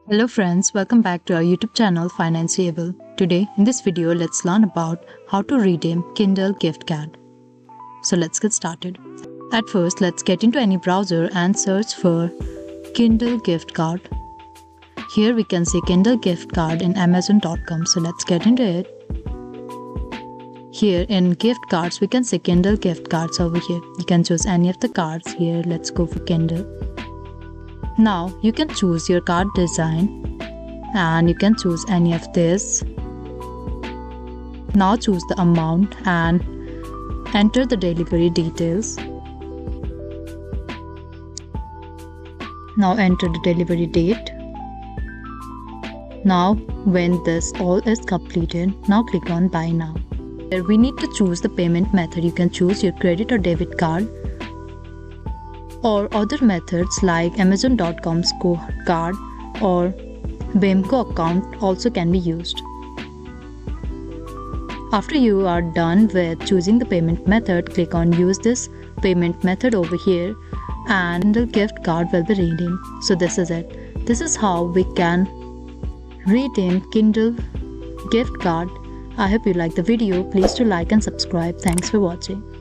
Hello friends, welcome back to our YouTube channel Financeable. Today in this video let's learn about how to redeem Kindle gift card. So let's get started. At first let's get into any browser and search for Kindle gift card. Here we can see Kindle gift card in amazon.com. So let's get into it. Here in gift cards we can see Kindle gift cards over here. You can choose any of the cards here. Let's go for Kindle. Now you can choose your card design and you can choose any of this. Now choose the amount and enter the delivery details. Now enter the delivery date. Now when this all is completed, now click on buy now. Here we need to choose the payment method. You can choose your credit or debit card, or other methods like amazon.com card or BIMCO account also can be used. After you are done with choosing the payment method, click on use this payment method over here and the gift card will be redeemed. So this is it. This is how we can redeem Kindle gift card. I hope you like the video. Please do like and subscribe. Thanks for watching.